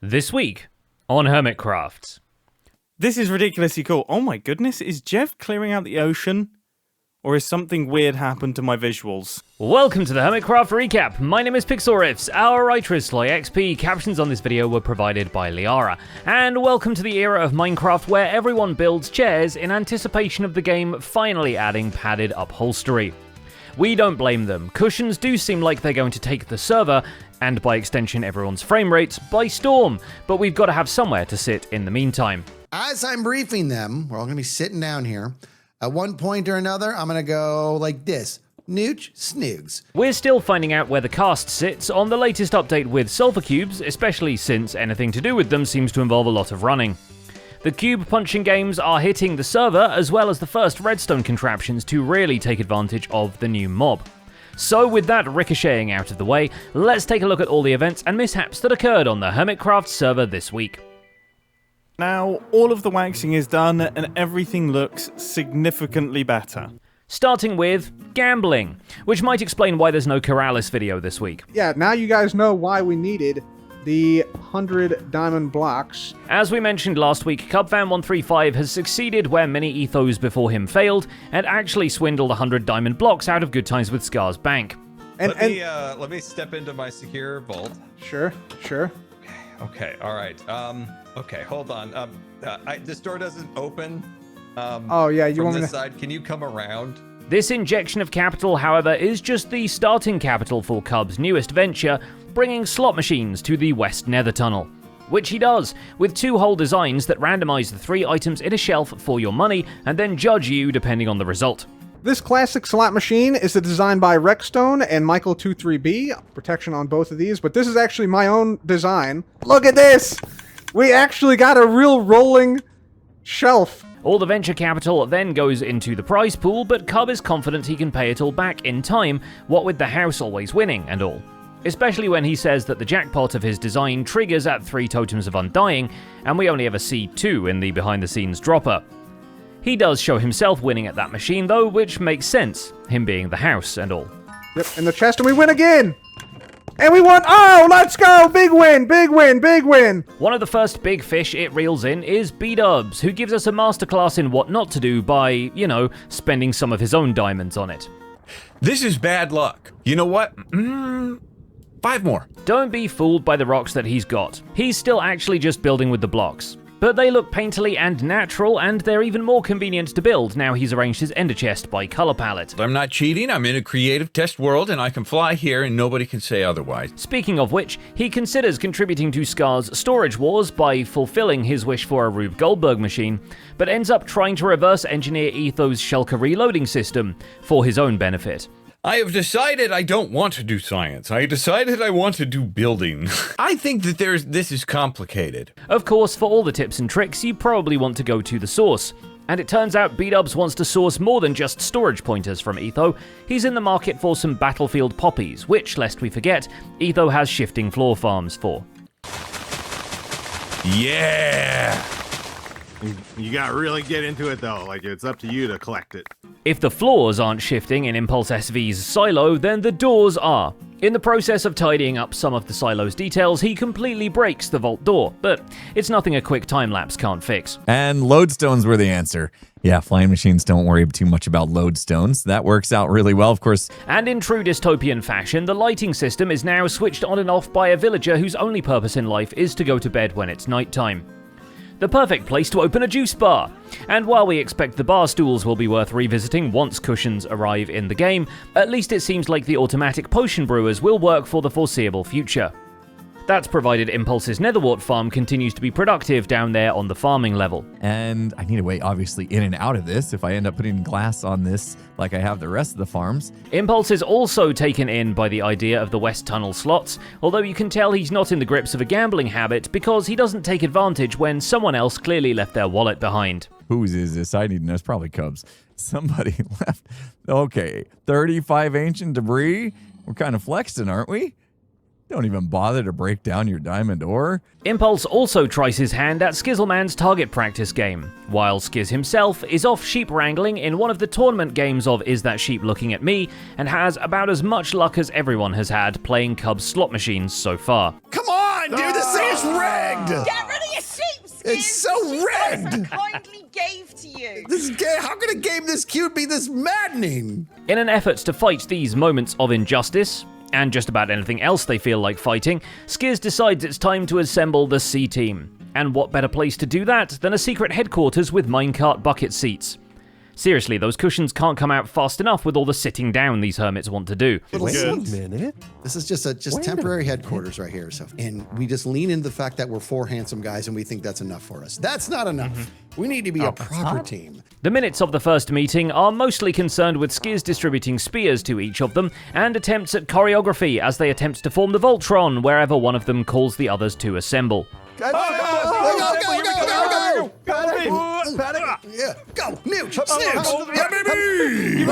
This week on Hermitcraft. This is ridiculously cool. Oh my goodness, is Jeff clearing out the ocean? Or has something weird happened to my visuals? Welcome to the Hermitcraft recap. My name is Pixelriffs. Our writer is SlyXP. Captions on this video were provided by Liara. And welcome to the era of Minecraft where everyone builds chairs in anticipation of the game finally adding padded upholstery. We don't blame them. Cushions do seem like they're going to take the server, and by extension everyone's frame rates, by storm, but we've got to have somewhere to sit in the meantime. As I'm briefing them, we're all going to be sitting down here. At one point or another, I'm going to go like this. Nooch, snoogs. We're still finding out where the cast sits on the latest update with sulfur cubes, especially since anything to do with them seems to involve a lot of running. The cube punching games are hitting the server, as well as the first redstone contraptions to really take advantage of the new mob. So with that ricocheting out of the way, let's take a look at all the events and mishaps that occurred on the Hermitcraft server this week. Now, all of the waxing is done and everything looks significantly better. Starting with gambling, which might explain why there's no Corrales video this week. Yeah, now you guys know why we needed the 100 diamond blocks. As we mentioned last week, Cubfan135 has succeeded where many ethos before him failed, and actually swindled 100 diamond blocks out of Good Times with Scar's bank. Let me step into my secure vault. Sure. Okay, all right. Okay, hold on. This door doesn't open. Oh yeah, you from want me this to... side? Can you come around? This injection of capital, however, is just the starting capital for Cub's newest venture, bringing slot machines to the West Nether Tunnel. Which he does, with 2 hole designs that randomize the 3 items in a shelf for your money, and then judge you depending on the result. This classic slot machine is designed by Rexstone and Michael23B. Protection on both of these, but this is actually my own design. Look at this! We actually got a real rolling shelf. All the venture capital then goes into the prize pool, but Cub is confident he can pay it all back in time, what with the house always winning and all. Especially when he says that the jackpot of his design triggers at 3 totems of undying, and we only ever see 2 in the behind-the-scenes dropper. He does show himself winning at that machine though, which makes sense, him being the house and all. Yep, in the chest, and we win again! And we won! Oh, let's go! Big win, big win, big win! One of the first big fish it reels in is B-Dubs, who gives us a masterclass in what not to do by, you know, spending some of his own diamonds on it. This is bad luck. You know what? 5 more. Don't be fooled by the rocks that he's got. He's still actually just building with the blocks. But they look painterly and natural, and they're even more convenient to build now he's arranged his ender chest by color palette. I'm not cheating. I'm in a creative test world, and I can fly here, and nobody can say otherwise. Speaking of which, he considers contributing to Scar's storage wars by fulfilling his wish for a Rube Goldberg machine, but ends up trying to reverse engineer Etho's Shulker reloading system for his own benefit. I have decided I don't want to do science. I decided I want to do building. I think that this is complicated. Of course, for all the tips and tricks, you probably want to go to the source. And it turns out B-Dubs wants to source more than just storage pointers from Etho. He's in the market for some battlefield poppies, which, lest we forget, Etho has shifting floor farms for. Yeah! You gotta really get into it though, like it's up to you to collect it. If the floors aren't shifting in Impulse SV's silo, then the doors are. In the process of tidying up some of the silo's details, he completely breaks the vault door, but it's nothing a quick time-lapse can't fix. And lodestones were the answer. Yeah, flying machines don't worry too much about lodestones. That works out really well, of course. And in true dystopian fashion, the lighting system is now switched on and off by a villager whose only purpose in life is to go to bed when it's nighttime. The perfect place to open a juice bar. And while we expect the bar stools will be worth revisiting once cushions arrive in the game, at least it seems like the automatic potion brewers will work for the foreseeable future. That's provided Impulse's Netherwart farm continues to be productive down there on the farming level. And I need a way, obviously, in and out of this if I end up putting glass on this like I have the rest of the farms. Impulse is also taken in by the idea of the West Tunnel slots, although you can tell he's not in the grips of a gambling habit because he doesn't take advantage when someone else clearly left their wallet behind. Whose is this? I need to know. It's probably Cubs. Somebody left. Okay, 35 ancient debris. We're kind of flexing, aren't we? Don't even bother to break down your diamond ore. Impulse also tries his hand at Skizzleman's target practice game, while Skizz himself is off sheep wrangling in one of the tournament games of Is That Sheep Looking at Me, and has about as much luck as everyone has had playing Cub's slot machines so far. Come on! on, dude. This thing is rigged. Get rid of your sheepskins. It's so rigged. Kindly gave to you. This game, how can a game this cute be this maddening? In an effort to fight these moments of injustice, and just about anything else they feel like fighting, Skiz decides it's time to assemble the C Team. And what better place to do that than a secret headquarters with minecart bucket seats? Seriously, those cushions can't come out fast enough with all the sitting down these hermits want to do. Wait a minute. This is just temporary headquarters right here. So, and we just lean into the fact that we're 4 handsome guys and we think that's enough for us. That's not enough. We need to be a proper team. The minutes of the first meeting are mostly concerned with Skiz distributing spears to each of them and attempts at choreography as they attempt to form the Voltron wherever one of them calls the others to assemble. Go! Yeah, go! Nooch! Snooch! Yeah, baby!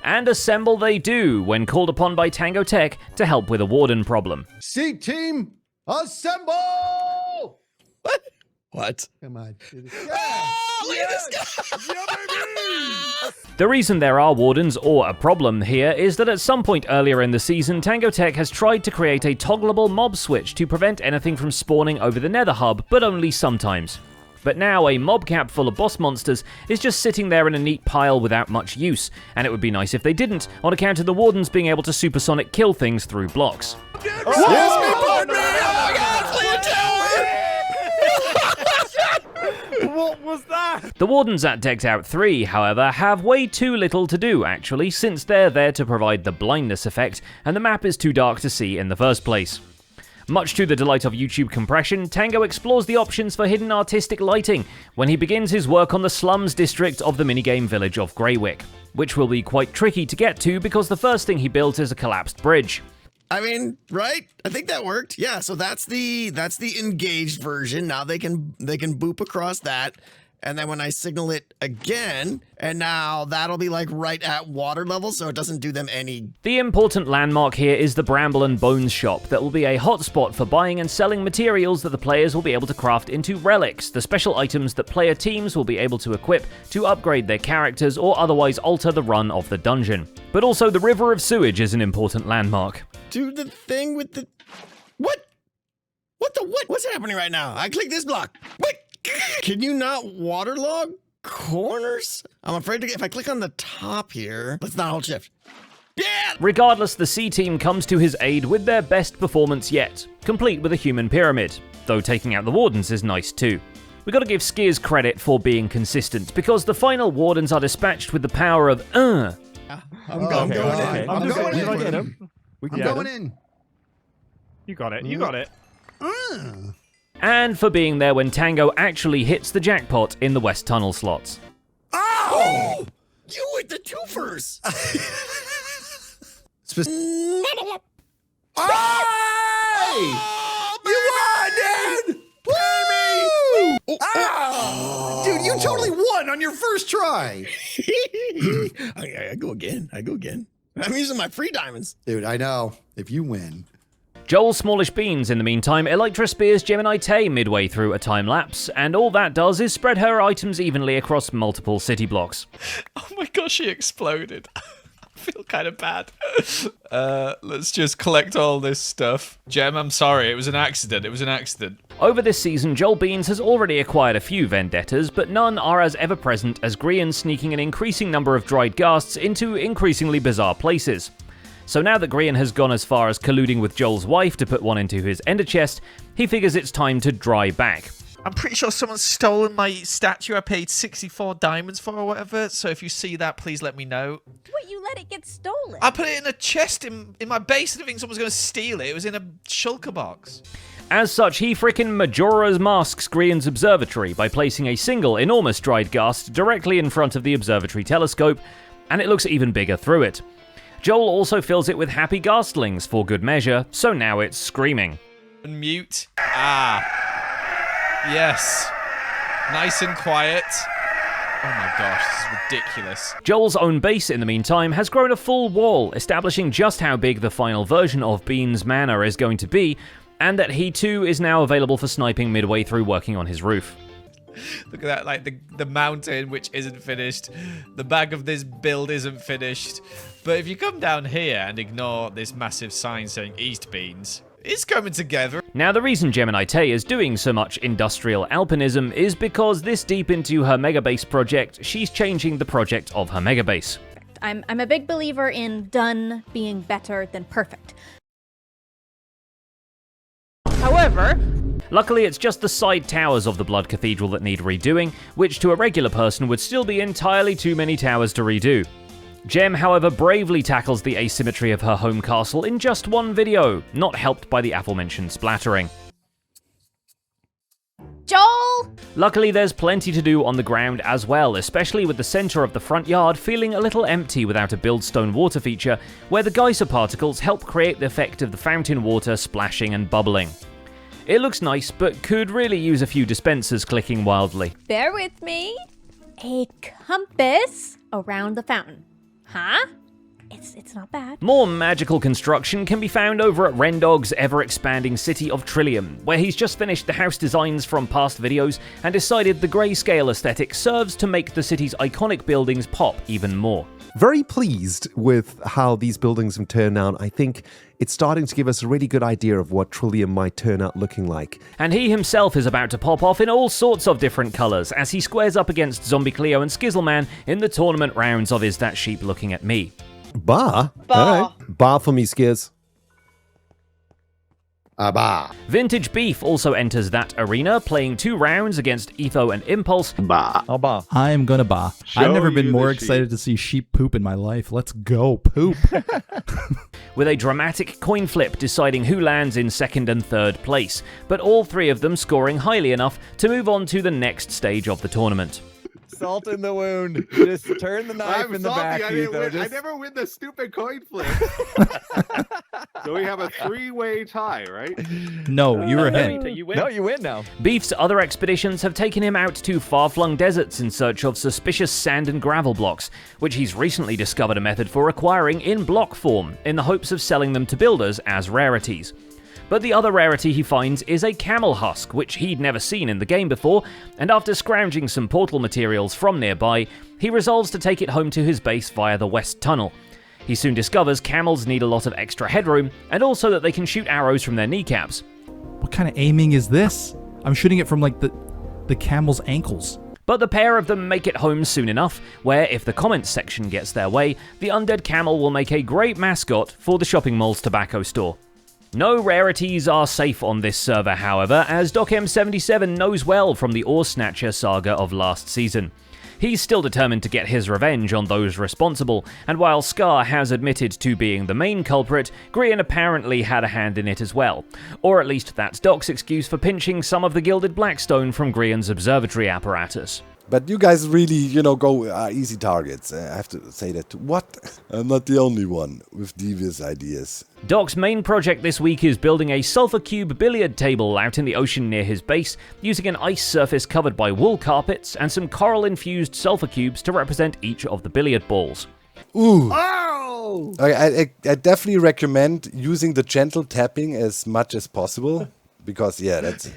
And assemble they do when called upon by Tango Tech to help with a warden problem. C Team, assemble! What? Come on. The reason there are wardens or a problem here is that at some point earlier in the season, Tango Tech has tried to create a toggleable mob switch to prevent anything from spawning over the Nether Hub, but only sometimes. But now a mob cap full of boss monsters is just sitting there in a neat pile without much use, and it would be nice if they didn't, on account of the wardens being able to supersonic kill things through blocks. What was that? The wardens at Decked Out 3, however, have way too little to do, actually, since they're there to provide the blindness effect, and the map is too dark to see in the first place. Much to the delight of YouTube compression, Tango explores the options for hidden artistic lighting when he begins his work on the slums district of the minigame village of Greywick, which will be quite tricky to get to because the first thing he built is a collapsed bridge. I mean, right? I think that worked. Yeah, so that's the engaged version. Now they can boop across that. And then when I signal it again, and now that'll be like right at water level, so it doesn't do them any. The important landmark here is the Bramble and Bones shop that will be a hotspot for buying and selling materials that the players will be able to craft into relics, the special items that player teams will be able to equip to upgrade their characters or otherwise alter the run of the dungeon. But also the River of Sewage is an important landmark. Do the thing with the... What? What's happening right now? I click this block. What? Can you not waterlog corners? I'm afraid to if I click on the top here. Let's not hold shift. Yeah! Regardless, the C Team comes to his aid with their best performance yet, complete with a human pyramid, though taking out the wardens is nice too. We gotta give Skiz credit for being consistent, because the final wardens are dispatched with the power of I'm going in. I'm going in. Get him. I'm going in. You got it. You got it. and for being there when Tango actually hits the jackpot in the West Tunnel slots. Oh! You with the twofers! You won, dude! Woo! Dude, you totally won on your first try. I go again. I'm using my free diamonds. Dude, I know. If you win. Joel Smallish Beans, in the meantime, Elytra spears Gemini Tay midway through a time lapse, and all that does is spread her items evenly across multiple city blocks. Oh my gosh, she exploded. I feel kind of bad. Let's just collect all this stuff. Gem, I'm sorry, it was an accident. Over this season, Joel Beans has already acquired a few vendettas, but none are as ever-present as Grian sneaking an increasing number of dried ghasts into increasingly bizarre places. So now that Grian has gone as far as colluding with Joel's wife to put one into his ender chest, he figures it's time to dry back. I'm pretty sure someone's stolen my statue I paid 64 diamonds for or whatever, so if you see that, please let me know. What, you let it get stolen? I put it in a chest in my base and I think someone's going to steal it. It was in a shulker box. As such, he frickin' Majora's masks Grian's observatory by placing a single enormous dried ghast directly in front of the observatory telescope, and it looks even bigger through it. Joel also fills it with happy ghastlings for good measure, so now it's screaming. Mute. Yes. Nice and quiet. Oh my gosh, this is ridiculous. Joel's own base, in the meantime, has grown a full wall, establishing just how big the final version of Beans Manor is going to be, and that he too is now available for sniping midway through working on his roof. Look at that, like the mountain which isn't finished. The back of this build isn't finished. But if you come down here and ignore this massive sign saying East Beans, it's coming together. Now, the reason Gemini Tay is doing so much industrial alpinism is because this deep into her megabase project, she's changing the project of her megabase. I'm a big believer in done being better than perfect. However, luckily, it's just the side towers of the Blood Cathedral that need redoing, which to a regular person would still be entirely too many towers to redo. Gem, however, bravely tackles the asymmetry of her home castle in just one video, not helped by the aforementioned splattering. Joel! Luckily, there's plenty to do on the ground as well, especially with the center of the front yard feeling a little empty without a buildstone water feature, where the geyser particles help create the effect of the fountain water splashing and bubbling. It looks nice, but could really use a few dispensers clicking wildly. Bear with me. A compass around the fountain. Huh? It's not bad. More magical construction can be found over at Rendog's ever-expanding city of Trillium, where he's just finished the house designs from past videos and decided the grayscale aesthetic serves to make the city's iconic buildings pop even more. Very pleased with how these buildings have turned out. I think it's starting to give us a really good idea of what Trillium might turn out looking like. And he himself is about to pop off in all sorts of different colours as he squares up against Zombie Cleo and Skizzleman in the tournament rounds of Is That Sheep Looking at Me? Bar? Bar. All right. Bar for me, Skiz. Bah. Vintage Beef also enters that arena, playing 2 rounds against Etho and Impulse. Bah. I'll bow. I am gonna bah. Show I've never been you more the excited to see sheep poop in my life. Let's go poop. With a dramatic coin flip deciding who lands in 2nd and 3rd place, but all 3 of them scoring highly enough to move on to the next stage of the tournament. Salt in the wound. Just turn the knife I'm in the salty. back, I, didn't Etho. win. Just... I never win the stupid coin flip. So we have a 3-way tie, right? No, you were ahead. No, you win now. Beef's other expeditions have taken him out to far-flung deserts in search of suspicious sand and gravel blocks, which he's recently discovered a method for acquiring in block form, in the hopes of selling them to builders as rarities. But the other rarity he finds is a camel husk, which he'd never seen in the game before, and after scrounging some portal materials from nearby, he resolves to take it home to his base via the West Tunnel. He soon discovers camels need a lot of extra headroom, and also that they can shoot arrows from their kneecaps. What kind of aiming is this? I'm shooting it from like the camel's ankles. But the pair of them make it home soon enough, where if the comments section gets their way, the undead camel will make a great mascot for the shopping mall's tobacco store. No rarities are safe on this server, however, as DocM77 knows well from the Ore Snatcher saga of last season. He's still determined to get his revenge on those responsible, and while Scar has admitted to being the main culprit, Grian apparently had a hand in it as well. Or at least that's Doc's excuse for pinching some of the gilded blackstone from Grian's observatory apparatus. But you guys really, go easy targets. I have to say that. What? I'm not the only one with devious ideas. Doc's main project this week is building a sulfur cube billiard table out in the ocean near his base, using an ice surface covered by wool carpets and some coral-infused sulfur cubes to represent each of the billiard balls. Ooh. Oh! I definitely recommend using the gentle tapping as much as possible, because, yeah, that's...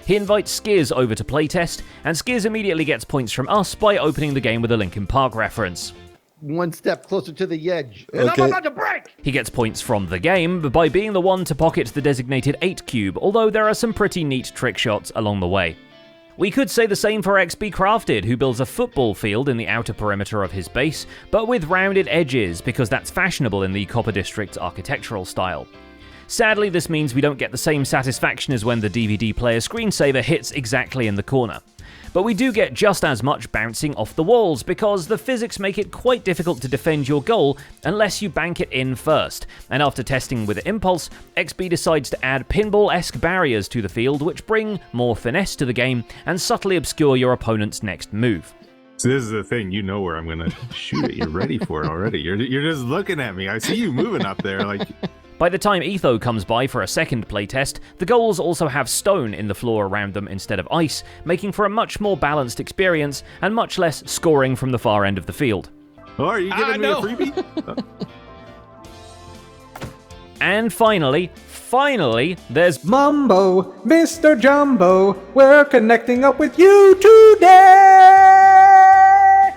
He invites Skiz over to playtest, and Skiz immediately gets points from us by opening the game with a Linkin Park reference. One step closer to the edge. Okay. I'm about to break! He gets points from the game by being the one to pocket the designated 8 cube, although there are some pretty neat trick shots along the way. We could say the same for XB Crafted, who builds a football field in the outer perimeter of his base, but with rounded edges, because that's fashionable in the Copper District's architectural style. Sadly, this means we don't get the same satisfaction as when the DVD player screensaver hits exactly in the corner. But we do get just as much bouncing off the walls, because the physics make it quite difficult to defend your goal unless you bank it in first, and after testing with Impulse, XB decides to add pinball-esque barriers to the field which bring more finesse to the game and subtly obscure your opponent's next move. So this is the thing, you know where I'm gonna shoot it. You're ready for it already. You're just looking at me. I see you moving up there like... By the time Etho comes by for a second playtest, the goals also have stone in the floor around them instead of ice, making for a much more balanced experience and much less scoring from the far end of the field. Oh, are you giving me a freebie? And finally, there's Mumbo, Mr. Jumbo, we're connecting up with you today!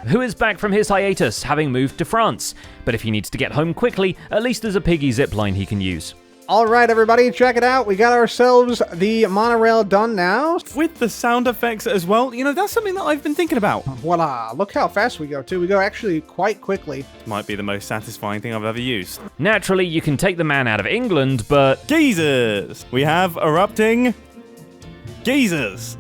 who is back from his hiatus, having moved to France. But if he needs to get home quickly, at least there's a piggy zipline he can use. All right, everybody, check it out. We got ourselves the monorail done now. With the sound effects as well, you know, that's something that I've been thinking about. Voila, look how fast we go, too. We go actually quite quickly. Might be the most satisfying thing I've ever used. Naturally, you can take the man out of England, but... geysers! We have erupting geysers.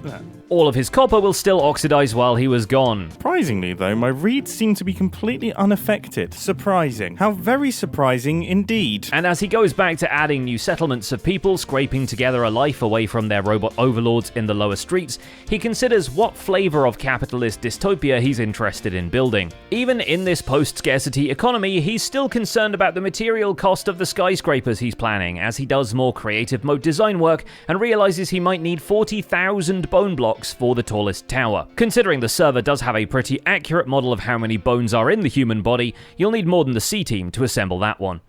all of his copper will still oxidize while he was gone. Surprisingly, though, my reeds seem to be completely unaffected. Surprising. How very surprising indeed. And as he goes back to adding new settlements of people scraping together a life away from their robot overlords in the lower streets, he considers what flavor of capitalist dystopia he's interested in building. Even in this post-scarcity economy, he's still concerned about the material cost of the skyscrapers he's planning, as he does more creative mode design work and realizes he might need 40,000 bone blocks for the tallest tower. Considering the server does have a pretty accurate model of how many bones are in the human body, you'll need more than the C team to assemble that one.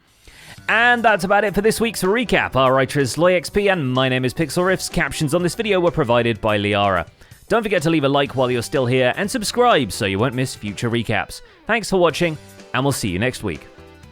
And that's about it for this week's recap. Our writer is LoyXP and my name is Pixel Riffs. Captions on this video were provided by Liara. Don't forget to leave a like while you're still here and subscribe so you won't miss future recaps. Thanks for watching, and we'll see you next week.